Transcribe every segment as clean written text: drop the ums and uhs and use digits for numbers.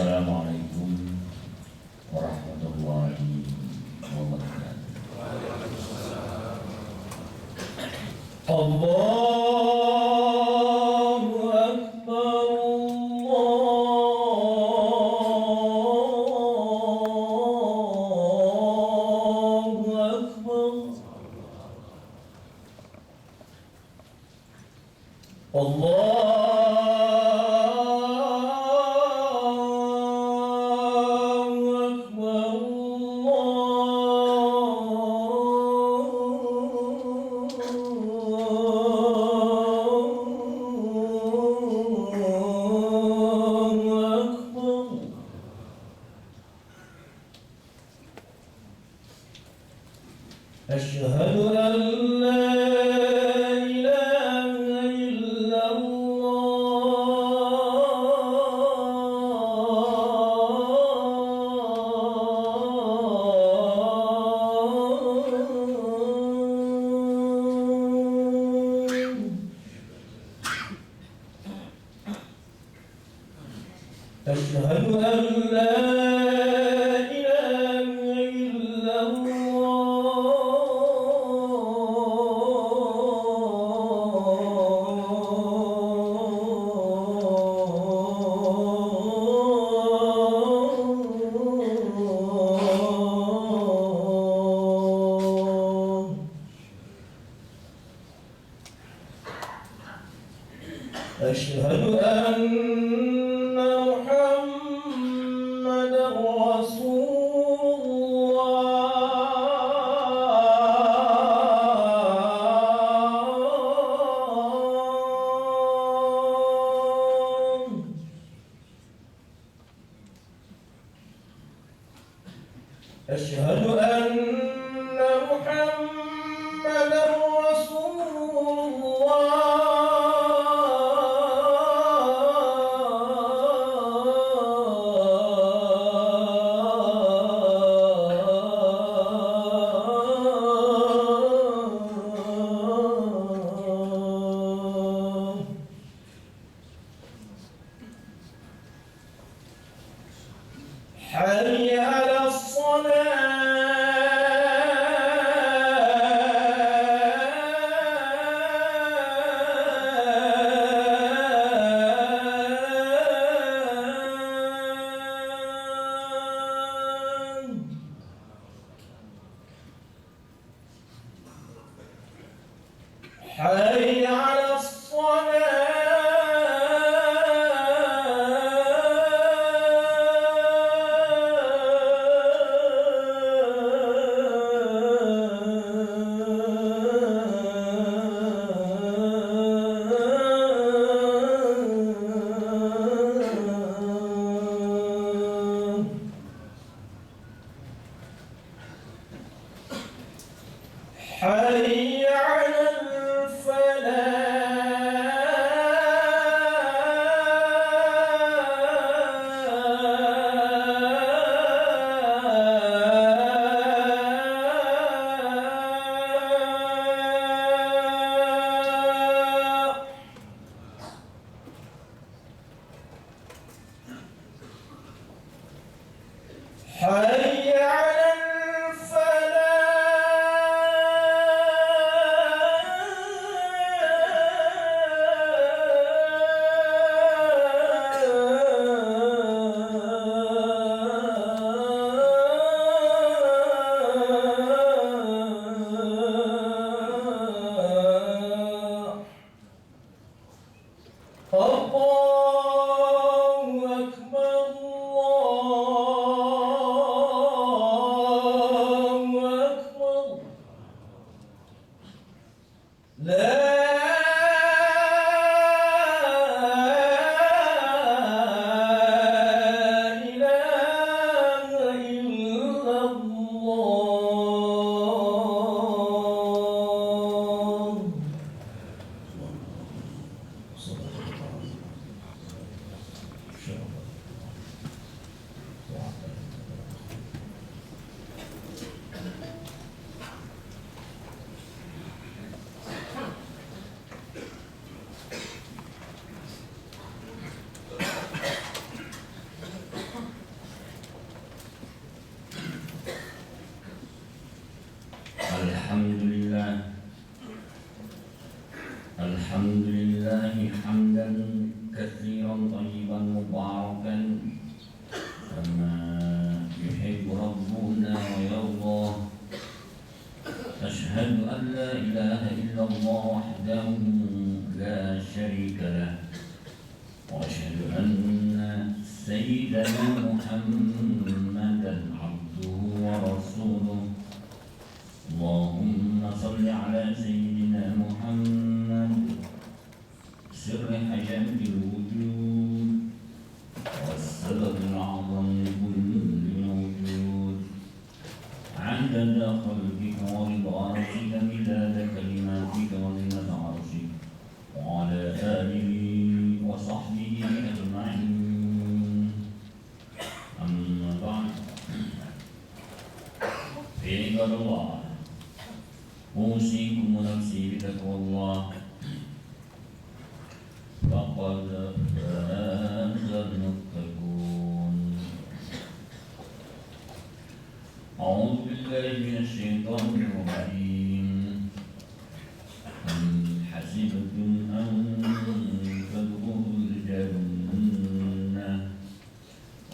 Assalamualaikum warahmatullahi wabarakatuh. Allahu Akbar, Allahu Akbar, Allah. أشهد أن لا إله إلا الله. أشهد أن لا إله إلا الله. أشهد أن محمدا رسول الله. أشهد أن محمدا رسول الله. حي على الصلاة. حي على الصلاة. حي على الفلاح. حي على الفلاح. الله أكبر، الله أكبر. لا إله إلا الله. Alhamdulillah hamdan katsiran thayyiban mubarakan kama yuhibbu rabbuna wa yardah. Ashhadu an la ilaha illallah wahdahu la syarika lah wa ashhadu anna sayyidana Muhammadan abduhu wa rasuluh. Allahumma salli ala sayyidina Muhammad sirri hayatil wujud was-sababul a'zam li kulli mawjud adada khalqika wa rida arshika midada kalimatika wa zinata arshika wa ala alihi wa sahbihi ajma'in. Amma ba'd. Fi Allah أوصيكم ونفسي بتقوى الله فقد فاز المتقون. أعوذ بالله من الشيطان الرجيم. أم حسبتم أن تدخلوا الجنة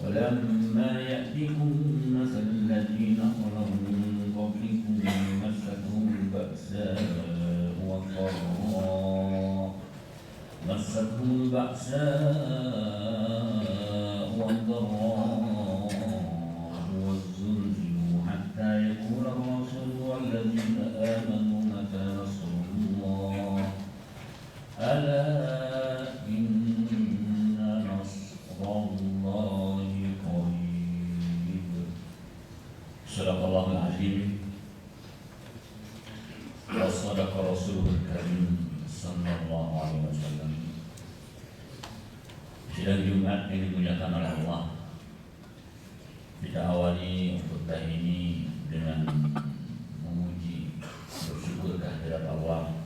ولما يأتكم مثل الذين خلوا من قبلكم مستهم البأساء والضراء والزلزلوا حتى يقول الرسول والذين آمنوا متى نصر الله ألا إن نصر الله قريب. Sadaqallahul azim. Wasadaqa Rasulul Karim sallallahu alaihi wasallam. Sidang Jumat yang dimuliakan oleh Allah, kita awali khutbah ini dengan memuji, bersyukur kehadirat Allah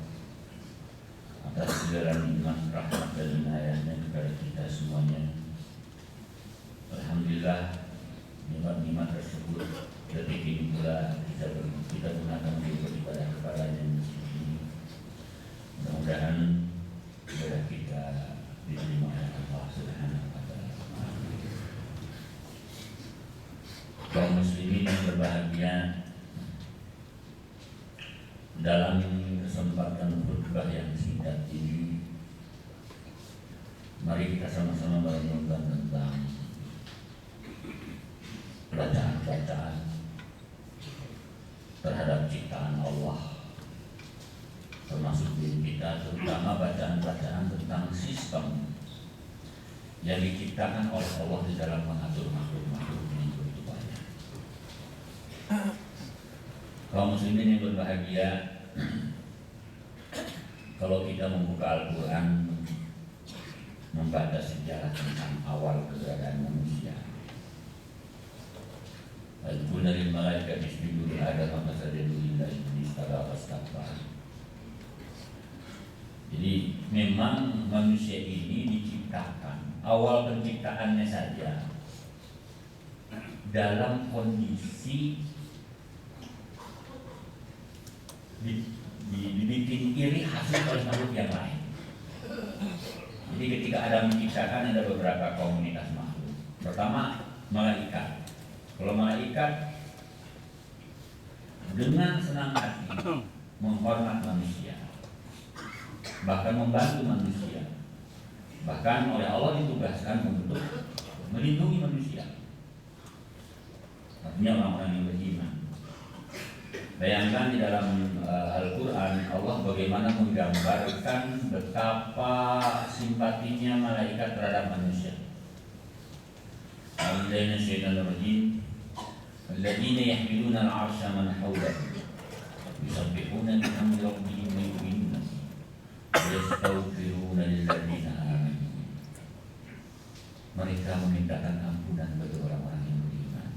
atas segala nikmat, rahmat dan inayahnya kepada kita semuanya. Alhamdulillah, nikmat-nikmat tersebut detik ini pula kita gunakan untuk beribadah kepadanya di sini. Mudah-mudahan ibadah kita diterima oleh Allah Subhanahu wa Ta'ala. Kaum muslimin yang berbahagia, dalam kesempatan khutbah yang singkat ini, mari kita sama-sama merenungkan tentang bacaan-bacaan terhadap ciptaan Allah, termasuk diri kita, terutama bacaan-bacaan tentang sistem yang diciptakan oleh Allah di dalam mengatur makhluk-makhluk yang begitu banyak. Kaum muslimin yang berbahagia, kalau kita membuka Al-Quran, membaca sejarah tentang awal keberadaan manusia, Al-Qur'an lil malaikati isjudu li Adam fasajadu illa iblis aba wastakbara. Jadi memang manusia ini diciptakan, awal penciptaannya saja dalam kondisi dibikin iri hasil oleh makhluk yang lain. Jadi ketika Adam menciptakan, ada beberapa komunitas makhluk. Pertama, malaikat. Kalau malaikat dengan senang hati menghormat manusia, bahkan membantu manusia, bahkan oleh Allah ditugaskan untuk melindungi manusia. Artinya orang-orang yang beriman. Bayangkan di dalam Al-Quran, Allah bagaimana menggambarkan betapa simpatinya malaikat terhadap manusia. Alladzina yahmiluna al-'arsha man hawlahu yusabbihuna bihamdi rabbihim wa yu'minuna wa yastaghfiruna lilladzina amanu. Mereka memintakan ampunan bagi orang-orang yang beriman.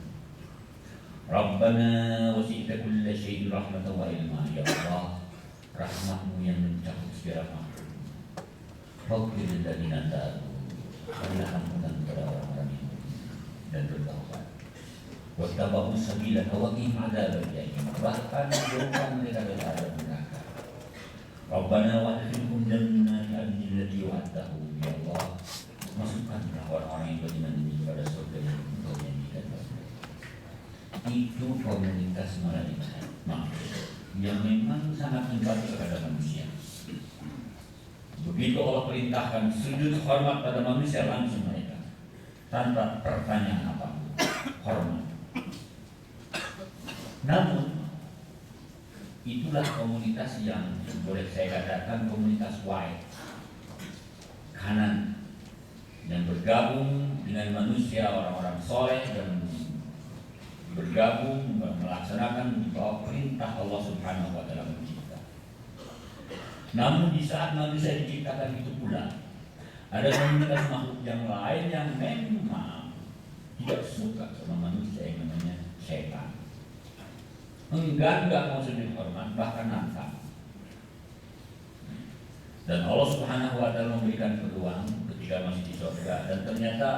Rabbana wasi'ta kulla syai'in rahmatan wa ilma. Ya Allah, rahmatmu yang mencakup segala makhluk. Faghfir lilladzina tabu. Berilah ampunan kepada orang-orang yang beriman dan bertaubat. Wattaba'u sabila waqihim adzabal jahim. Bahkan menjauhkan mereka dari azab neraka. Rabbana wa'adkhilhum jannati adnin allati wa'adtahum. Ya Allah, masukkanlah orang-orang yang beriman ini kepada surga yang Engkau janjikan. Itu komunitas malaikat yang memang sangat empati kepada manusia. Begitu Allah perintahkan sujud hormat pada manusia, langsung mereka tanpa pertanyaan apapun hormat. Namun itulah komunitas yang boleh saya katakan komunitas white kanan yang bergabung dengan manusia orang-orang soleh dan bergabung melaksanakan di bawah perintah Allah Subhanahu wa taala mencipta. Namun di saat manusia diciptakan itu pula ada komunitas makhluk yang lain yang memang tidak suka sama manusia yang namanya setan. Enggak mau sujud hormat, bahkan nantang. Dan Allah Subhanahu wa taala memberikan peluang ketika masih di surga, dan ternyata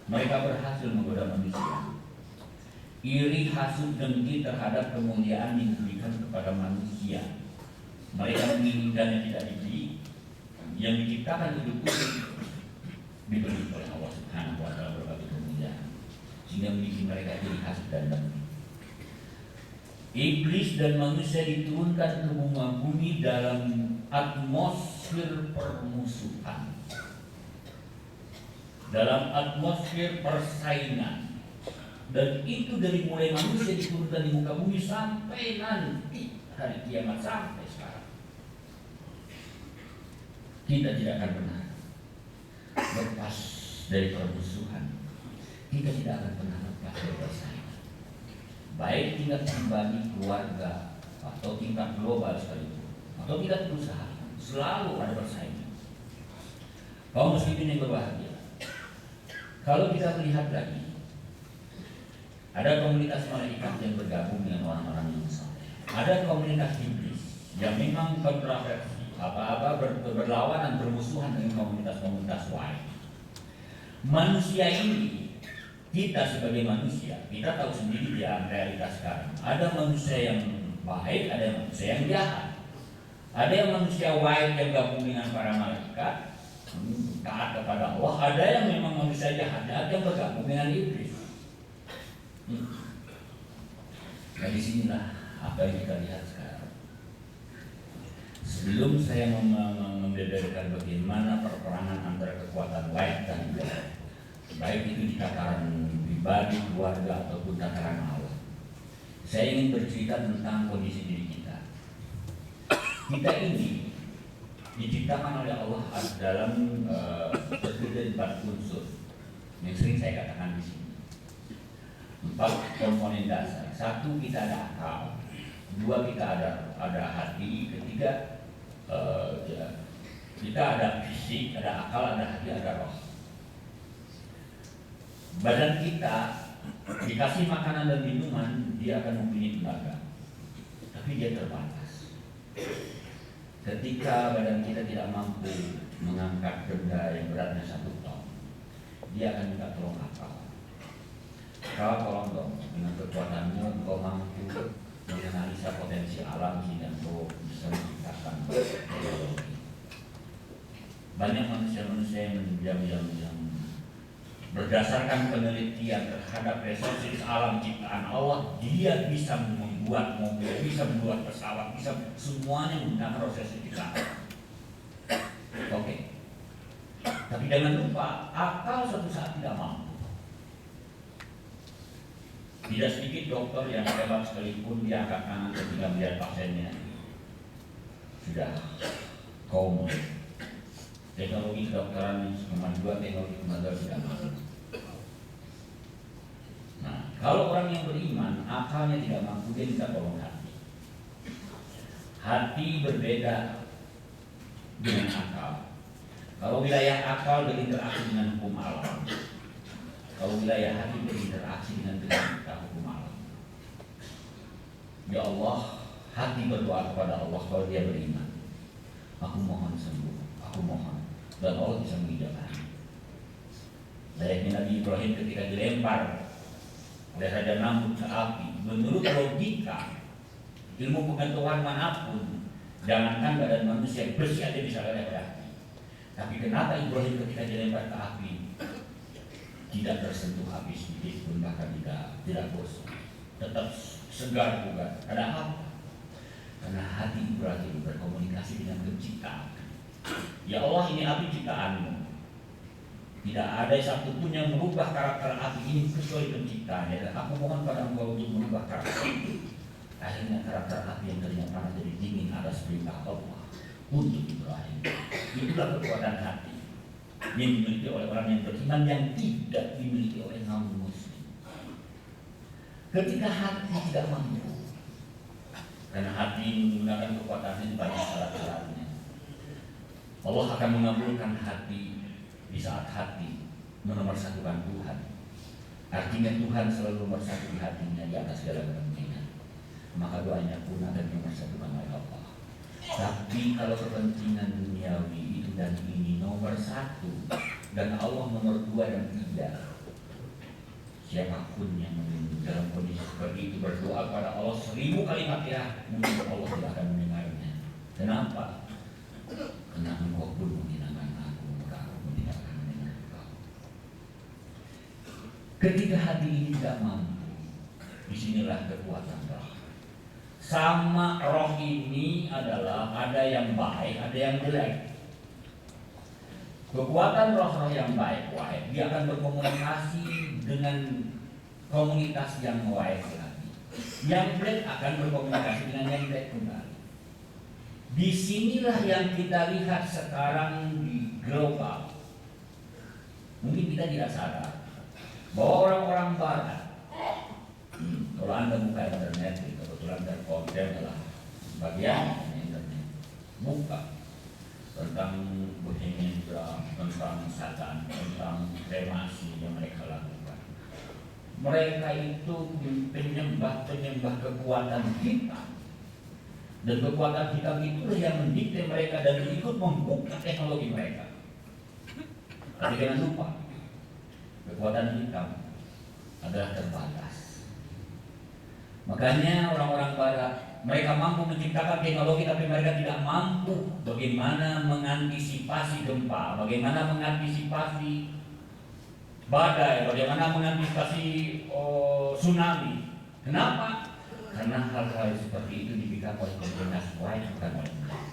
mereka berhasil menggoda manusia. Iri, hasud, dengki terhadap kemuliaan yang diberikan kepada manusia. Mereka menginginkannya tidak diberi, yang diciptakan hidup itu diberi oleh Allah Subhanahu wa taala berbagai kemuliaan, sehingga membuat mereka iri, hasud, dan dengki. Iblis dan manusia diturunkan ke muka bumi dalam atmosfer permusuhan, dalam atmosfer persaingan. Dan itu dari mulai manusia diturunkan di muka bumi sampai nanti hari kiamat, sampai sekarang. Kita tidak akan pernah lepas dari permusuhan. Kita tidak akan pernah lepas dari persaingan. Baik tingkat pribadi, keluarga, atau tingkat global sekalipun, atau tingkat perusahaan, selalu ada persaingan. Kaum muslimin yang berbahagia, kalau kita melihat lagi, ada komunitas malaikat yang bergabung dengan orang-orang yang saleh. Ada komunitas iblis yang memang kontroversi, berlawanan, bermusuhan dengan komunitas-komunitas lain. Manusia ini, kita sebagai manusia, kita tahu sendiri di realitas sekarang. Ada manusia yang baik, ada manusia yang jahat. Ada yang manusia baik yang gabung dengan para malaikat, taat kepada Allah. Ada yang memang manusia jahat yang bergabung dengan iblis. Nah, disinilah apa yang kita lihat sekarang. Sebelum saya membeberkan bagaimana perperangan antara kekuatan baik dan jahat, baik itu di tataran pribadi, keluarga, ataupun tataran Allah, saya ingin bercerita tentang kondisi diri kita. Kita ini diciptakan oleh Allah dalam terdiri dari 4 unsur yang sering saya katakan di sini. 4 komponen dasar. 1, kita ada akal. 2, kita ada hati. 3, kita ada fisik, ada akal, ada hati, ada roh. Badan kita dikasih makanan dan minuman, dia akan mempunyai tenaga, tapi dia terbatas. Ketika badan kita tidak mampu mengangkat benda yang beratnya 1 ton, dia akan minta tolong akal. Kau tolong dong, dengan kekuatanmu engkau mampu menganalisa potensi alam sehingga engkau bisa menciptakan teknologi. Banyak manusia-manusia yang berdasarkan penelitian terhadap resources alam ciptaan Allah, dia bisa membuat mobil, bisa membuat pesawat, bisa semuanya menggunakan proses ciptaan. Oke. Tapi jangan lupa, akal suatu saat tidak mampu. Tidak sedikit dokter yang hebat sekalipun dia angkat tangan ketika melihat pasiennya sudah koma. Teknologi kedokteran kemajuan teknologi kemajuan tidak mampu. Nah, kalau orang yang beriman akalnya tidak mampu, dia minta tolong hati. Hati berbeda dengan akal. Kalau wilayah akal berinteraksi dengan hukum alam, kalau wilayah hati berinteraksi dengan hukum alam. Ya Allah, hati berdoa kepada Allah kalau dia beriman. Aku mohon sembuh, aku mohon, dan Allah bisa mengijabah. Layaknya Nabi Ibrahim ketika dilempar oleh Raja Namrud ke api. Menurut logika ilmu pengetahuan manapun, jangankan badan manusia bersih aja bisa leleh pada api. Tapi kenapa Ibrahim ketika dilempar ke api tidak tersentuh api sedikit pun, bahkan tidak gosong, tetap segar bugar? Ada apa? Karena hati Ibrahim berkomunikasi dengan pencipta. Ya Allah, ini api ciptaanmu. Tidak ada satupun yang merubah karakter api ini kecuali penciptanya. Dan aku mohon pada Engkau untuk merubah karakter itu. Akhirnya karakter api yang tadinya panas jadi dingin atas perintah Allah untuk Ibrahim. Itulah kekuatan hati yang dimiliki oleh orang yang beriman, yang tidak dimiliki oleh non muslim. Ketika hati tidak mampu, karena hati menggunakan kekuatan itu banyak syarat-syaratnya, Allah akan mengabulkan hati di saat hati menomorsatukan Tuhan. Artinya Tuhan selalu nomor satu di hatinya di atas segala kepentingan, maka doanya pun akan dinomorsatukan oleh Allah. Tapi kalau kepentingan duniawi itu dan ini nomor satu dan Allah nomor dua dan tiga, siapapun yang dalam kondisi seperti itu berdoa kepada Allah 1000 kali Fatihah, mungkin Allah tidak akan mendengarnya. Kenapa? Karena Engkau pun menghinakan aku, maka aku tidak akan mendengar Engkau. Ketika hati ini tidak mampu, disinilah kekuatan roh. Sama roh ini adalah ada yang baik, ada yang jelek. Kekuatan roh-roh yang baik, dia akan berkomunikasi dengan komunitas yang baik lagi. Yang jelek akan berkomunikasi dengan yang jelek kembali. Disinilah yang kita lihat sekarang di global. Mungkin kita tidak sadar bahwa orang-orang Barat, kalau Anda buka internet, kebetulan terkonten adalah bagian internet, buka tentang Bohemian Grove, tentang Satan, tentang kremasi yang mereka lakukan. Mereka itu penyembah kekuatan hitam, dan kekuatan hitam itulah yang mendikte mereka dan ikut membuka teknologi mereka. Tapi jangan lupa, kekuatan hitam adalah terbatas. Makanya orang-orang Barat, mereka mampu menciptakan teknologi, tapi mereka tidak mampu bagaimana mengantisipasi gempa, bagaimana mengantisipasi badai, bagaimana mengantisipasi tsunami. Kenapa? Karena hal-hal seperti itu diberikan oleh komunitas baik, bukan oleh mereka.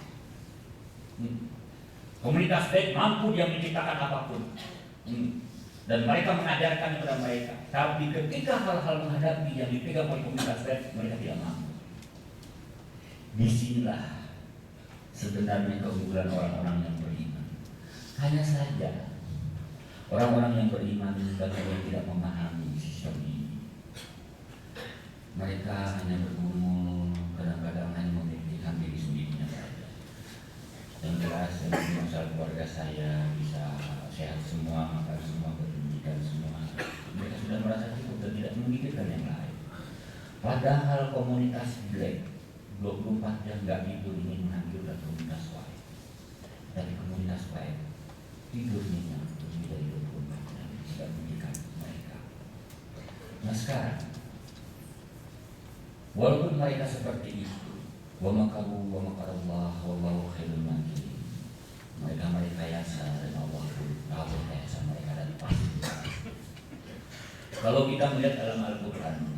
Komunitas baik mampu dia menciptakan apapun, dan mereka mengajarkan kepada mereka. Tapi ketika hal-hal menghadapi yang dipegang oleh komunitas baik, mereka tidak mampu. Disinilah sebenarnya keunggulan orang-orang yang beriman. Hanya saja orang-orang yang beriman sebenarnya tidak memahami sistem ini. Mereka hanya bergumul, kadang-kadang hanya memikirkan diri sendirinya saja. Yang jelas dari masalah keluarga saya bisa sehat semua, makan semua, berpendidikan semua. Mereka sudah merasa cukup dan tidak memikirkan yang lain. Padahal komunitas black 24 jam gak tidur ingin menghancurkan komunitas white. Tapi komunitas white tidurnya lebih dari 24 jam tidak memikirkan mereka. Nah sekarang, walaupun mereka seperti itu, wa makaru wa makarallah wallahu khairul makirin, mereka merekayasa dan Allah pun tahu rekayasa mereka dan pasti. Kalau kita melihat dalam Al-Quran,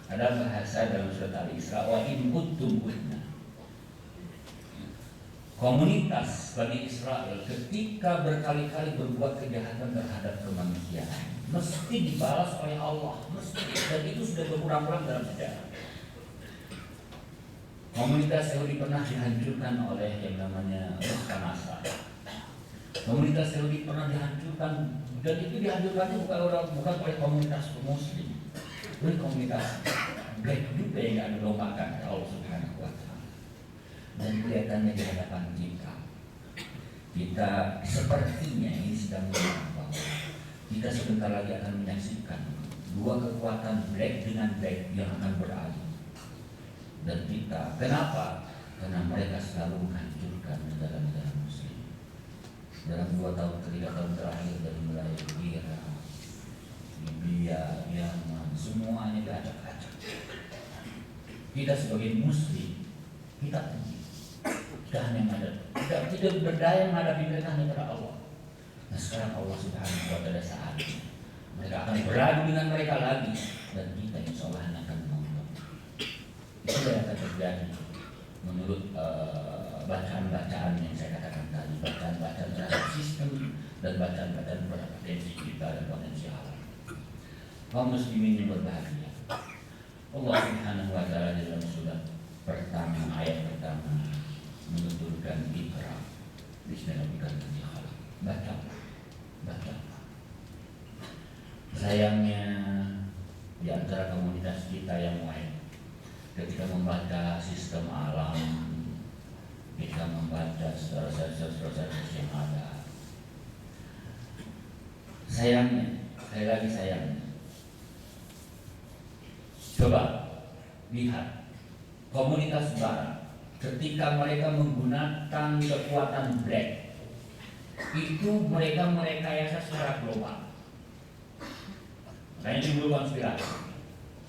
ada bahasa dalam surat Al-Isra, wa in kuntum kunna. Komunitas Bani Israel ketika berkali-kali berbuat kejahatan terhadap kemanusiaan, mesti dibalas oleh Allah, mesti, dan itu sudah berulang-ulang dalam sejarah. Komunitas Yahudi pernah dihancurkan oleh yang namanya Kanasa. Komunitas Yahudi pernah dihancurkan, dan itu dihancurkannya bukan oleh komunitas Muslim, oleh komunitas baik juga yang dilombakan Allah Subhanahu wa Ta'ala. Dan kelihatannya di hadapan kita sepertinya ini sedang melihat bahwa kita sebentar lagi akan menyaksikan dua kekuatan black dengan black yang akan beradu. Dan kita, kenapa? Karena mereka selalu menghancurkan negara-negara Muslim. Dalam 2 tahun ke 3 tahun terakhir, dari mulai Irak, Libya, Yaman, semuanya diacak-acak. Kita sebagai muslim, kita hanya tidak berdaya menghadapi mereka hanya kepada Allah. Nah sekarang Allah Subhanahu wa Ta'ala saatnya mereka akan beradu dengan mereka lagi, dan kita insya Allah akan menonton. Itu yang akan terjadi menurut bacaan-bacaan yang saya katakan tadi, bacaan-bacaan terhadap sistem dan bacaan-bacaan terhadap potensi kita dan potensi alam. Kaum muslimin yang berbahagia, Allah Subhanahu wa Ta'ala dalam surat pertama, ayat pertama menuturkan Iqra bismillahirrahmanirrahim. Baca. Sayangnya di antara komunitas kita yang lain, ketika membaca sistem alam, kita membaca proses yang ada, sayangnya, coba lihat komunitas barat ketika mereka menggunakan kekuatan black, itu mereka merekayasa secara global. Makanya timbul konspirasi,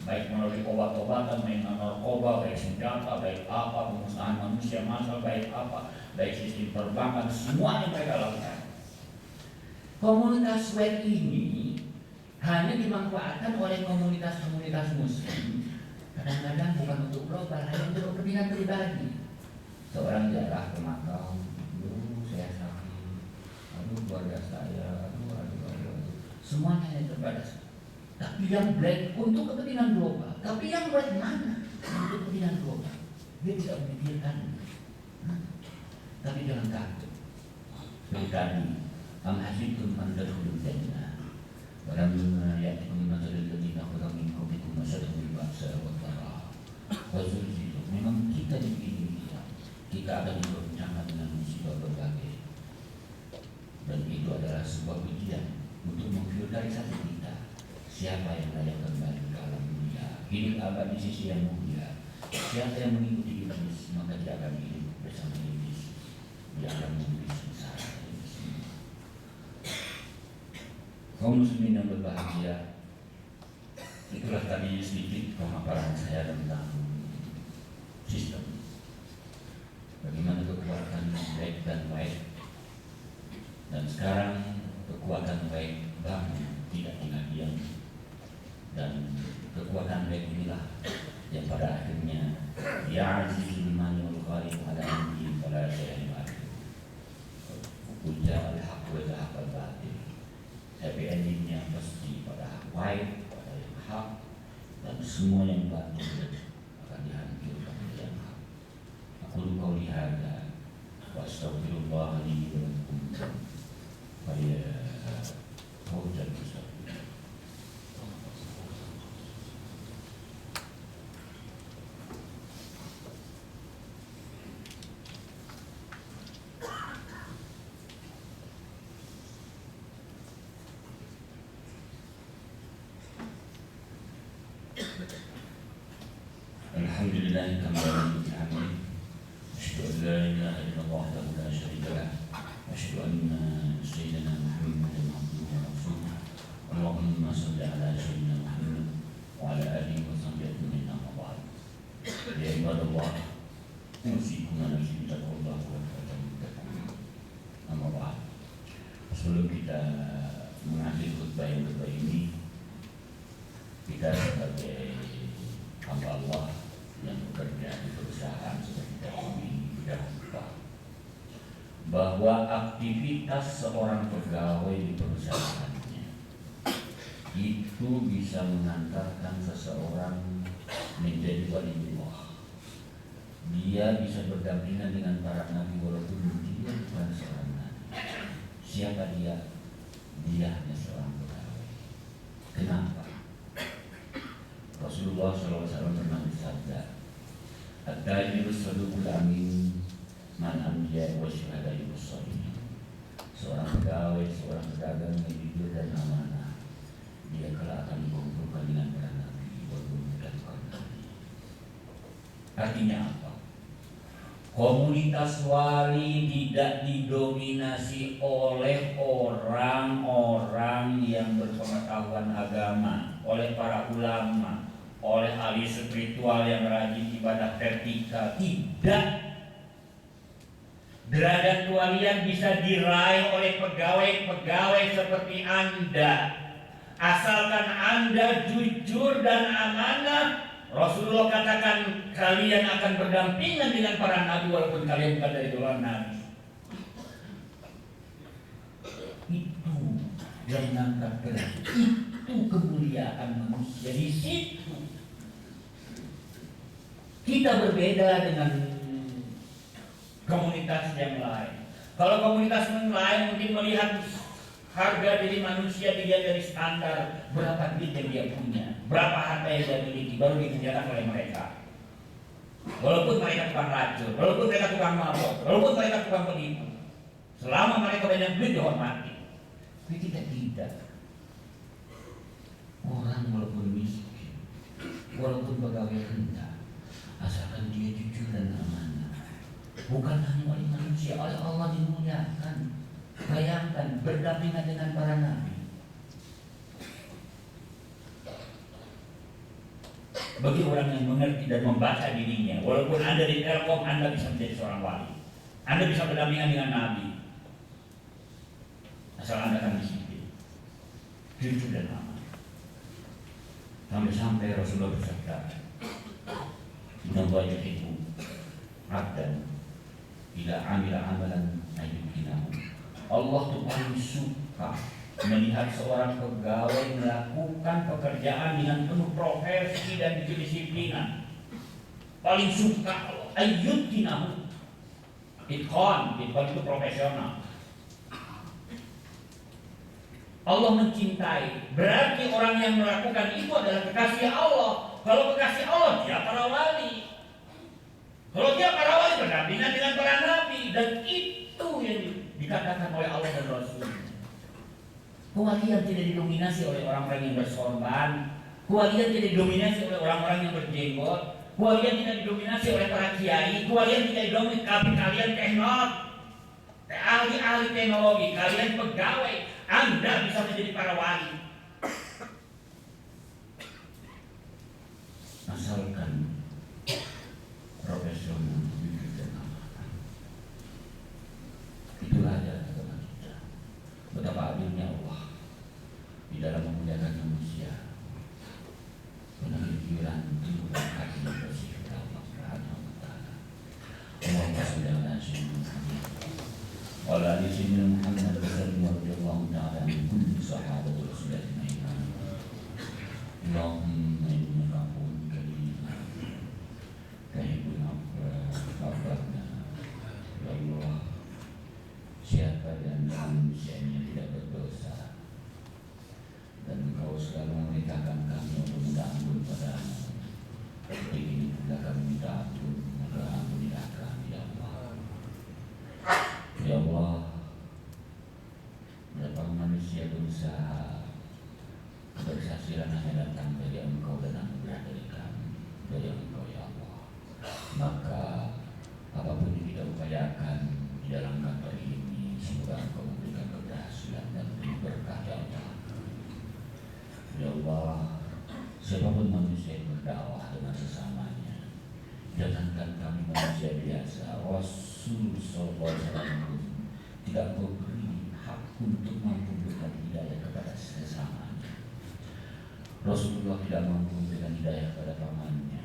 baik melalui obat-obatan, baik narkoba, baik senjata, baik apa, pemusnahan manusia massal, baik apa, baik sistem perbankan, semuanya mereka lakukan. Komunitas web ini hanya dimanfaatkan oleh komunitas-komunitas muslim. Kadang-kadang bukan untuk global, hanya untuk kepentingan pribadi. Seorang jarah ke Makau, saya sakit, keluarga saya, semuanya yang terbatas. Tapi yang black untuk kepentingan global. Tapi yang white mana? Untuk kepentingan global. Dia tidak memikirkan. Tapi jangan takut. Seperti tadi, am hasibtum an tadkhulul jannah wa lam ya'tikum mathalul ladzina khalu min qablikum masyadul ba'sa wa dharra wa zulzilu. Memang kita di Indonesia, kita akan diperbincangkan dengan musibah berbagai. Dan itu adalah sebuah ujian untuk memfilterisasi kita. Siapa yang layak kembali ke alam dunia, hidup abadi di sisi yang mulia? Siapa yang mengikuti iblis, maka dia akan hidup bersama iblis di alam iblis sengsara ini semua. Kaum muslimin yang berbahagia, itulah tadi sedikit pemaparan saya tentang sistem. Bagaimana kekuatan baik dan baik, dan sekarang kekuatan baik bangun tidak tinggal diam. Dan kekuatan baik inilah yang pada akhirnya ya azizul imani wal khalif ala amri fala syai'in ba'd. Uja al-haq wa zahaq al-batil. Happy endingnya pasti pada hak baik, pada yang hak, dan semua yang batil akan dihancurkan oleh yang hak. Aku qauli hadza wa astaghfirullah li wa lakum. Hujjal mustaqim. Alhamdulillah khamdan hamid. Asyhadu an la ilaha illallah wahdahu la syarika lah. Asyhadu anna sayyidina Muhammadan abduhu wa rasuluh. Allahumma shalli ala sayyidina Muhammad wa ala alihi wa sahbihi ajma'in. Amma ba'd. Ya ibadallah, usikum wa nafsi bittaqwallah wa taqwallaha. Amma ba'd. Sebelum kita mengakhiri khutbah yang kedua ini, kita sebagai hamba Allah yang bekerja di perusahaan seperti kami tidak lupa bahwa aktivitas seorang pegawai di perusahaannya itu bisa mengantarkan seseorang menjadi waliullah. Dia bisa berdampingan dengan para nabi walaupun dia bukan seorang nabi. Siapa dia? Dia hanya seorang pegawai. Kenapa? Rasulullah SAW pernah bersabda, "At-tajiru saduqul amin man anbiya wa syuhada'i was-shalihin." Seorang pegawai, seorang pedagang yang jujur dan amanah, dia kelak akan dikumpulkan dengan para nabi walaupun bukan nabi. Artinya apa? Komunitas wali tidak didominasi oleh orang-orang yang berpengetahuan agama, oleh para ulama, oleh ahli spiritual yang rajin ibadah vertikal. Tidak. Derajat kewalian bisa diraih oleh pegawai-pegawai seperti Anda, asalkan Anda jujur dan amanah. Rasulullah katakan kalian akan berdampingan dengan para nabi walaupun kalian bukan dari golongan nabi. Itu yang mengangkat berat. Itu kemuliaan manusia di situ. Kita berbeda dengan komunitas yang lain. Kalau komunitas yang lain mungkin melihat harga diri manusia dilihat dari standar berapa duit yang dia punya, berapa harta yang dia miliki, baru dimuliakan oleh mereka. Walaupun mereka tukang racun, walaupun mereka tukang mabok, walaupun mereka tukang penipu, selama mereka banyak duit dihormati. Tapi kita tidak. Orang walaupun miskin, walaupun pegawai rendah, asalkan dia jujur dan amanah, bukan hanya oleh manusia, oleh Allah dimuliakan. Bayangkan berdampingan dengan para nabi. Bagi orang yang mengerti dan membaca dirinya, walaupun Anda di Telkom, Anda bisa menjadi seorang wali. Anda bisa berdampingan dengan nabi. Asal Anda akan disiplin, jujur dan aman. Sampai-sampai Rasulullah bersabda, "Inna Allah yuhibbu 'abdan idza 'amila 'amalan ayyukinahu." Allah tuh paling suka melihat seorang pegawai melakukan pekerjaan dengan penuh profesi dan kedisiplinan. Paling suka Allah ayyukinahu. Itqan itu profesional. Allah mencintai. Berarti orang yang melakukan itu adalah kekasih Allah. Kalau kekasih Allah, dia para wali. Kalau dia para wali berdampingan dengan para nabi, dan itu yang dikatakan oleh Allah dan Rasul. Kewalian tidak didominasi oleh orang-orang yang bersorban. Kewalian tidak didominasi oleh orang-orang yang berjenggot. Kewalian tidak didominasi oleh para kiai. Kewalian tidak didominasi kalian teknolog, ahli-ahli teknologi, kalian pegawai. Anda bisa menjadi para wali. Asalkan profesional, jujur dan amanah. Itulah ajaran agama kita. Betapa adilnya Allah di dalam memuliakan manusia. Penampilan tubuh kaki bersih kepada Allah Subhanahu wa taala. Allahumma shalli ala sayyidina Muhammad wa ala ali sayyidina Muhammad wa sallim radhiyallahu ta'ala an kulli sahabati Rasulullah ajma'in. Allahumma innaka afuwwun karim tuhibbul afwa fa'fu 'anna. Ya Allah, siapa dan manusia yang tidak berdosa dan Engkau selalu memerintahkan kami untuk minta ampun pada-Mu. Ini pula kami minta ampun, maka ampunilah kami, ya Allah. Ya Allah, berapa manusia berusaha, keberhasilan hanya datang dari Engkau dan anugerah dari kami, dari Engkau, ya Allah. Maka apapun yang kita upayakan di dalam kantor ini, semoga Engkau memberikan keberhasilan dan berkah, ya Allah. Ya Allah, siapapun manusia yang berdakwah dengan sesamanya, jangankan kami manusia biasa, Rasul sallallahu alaihi wasallam tidak memberi hak untuk mampu memberikan hidayah kepada sesamanya. Rasulullah tidak mampu memberikan hidayah kepada pamannya.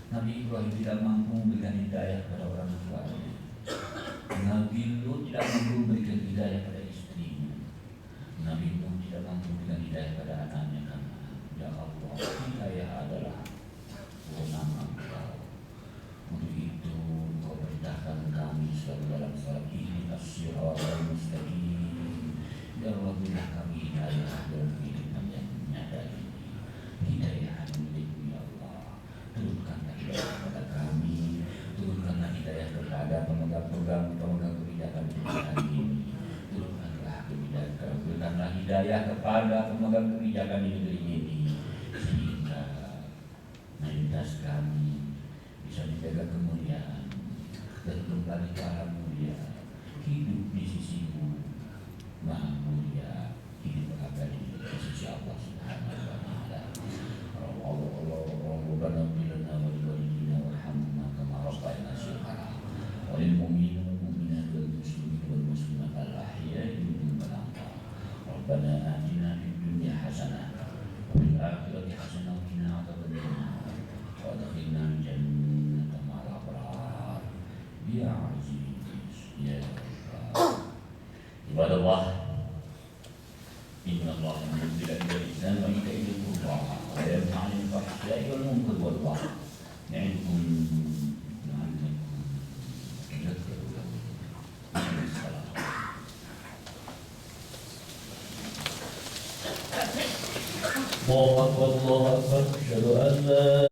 Nabi Ibrahim tidak mampu memberikan hidayah kepada orang tuanya. Nabi Lut tidak mampu memberikan hidayah pada istrinya. Nabi Nuh tidak mampu memberikan hidayah pada anaknya, karena ya Allah, hidayah adalah wewenang Engkau. Untuk itu Engkau perintahkan kami selalu dalam salat ini as-siratal mustaqim. Ya Allah, berilah kami hidayah dalam kehidupan yang nyata ini. Hidayah milik-Mu, ya Allah. Turunkanlah hidayah kepada kami. Turunkanlah hidayah kepada pemegang kebijakan ini. Berikanlah hidayah kepada pemegang kebijakan di negeri ini, sehingga mayoritas kami bisa menjaga kemuliaan, berkali para mulia, hidup di sisimu maha mulia, hidup abadi di sisi Allah Subhanahu wa Ta'ala. Rabbana ighfir lana wa liwalidina warhamhuma kama rabbayana shighara wa lil mu'minina wal mu'minati wal muslimina wal muslimat al ahya'i minhum wal amwat. Rabbana atina fid dunya hasanah wa fil akhirati hasanah wa qina adzabannar wa adkhilna jannata ma'al abrar ya aziz ya ghaffar. Ibadallah, inna Allah menunjukkan ilal Islam wa ita ilal qurba wa yanha 'anil fahsya'i wal munkar wal baghi ya'idukum la'allakum tadhakkarun. Allahu akbar, Allahu akbar, asyhadu an la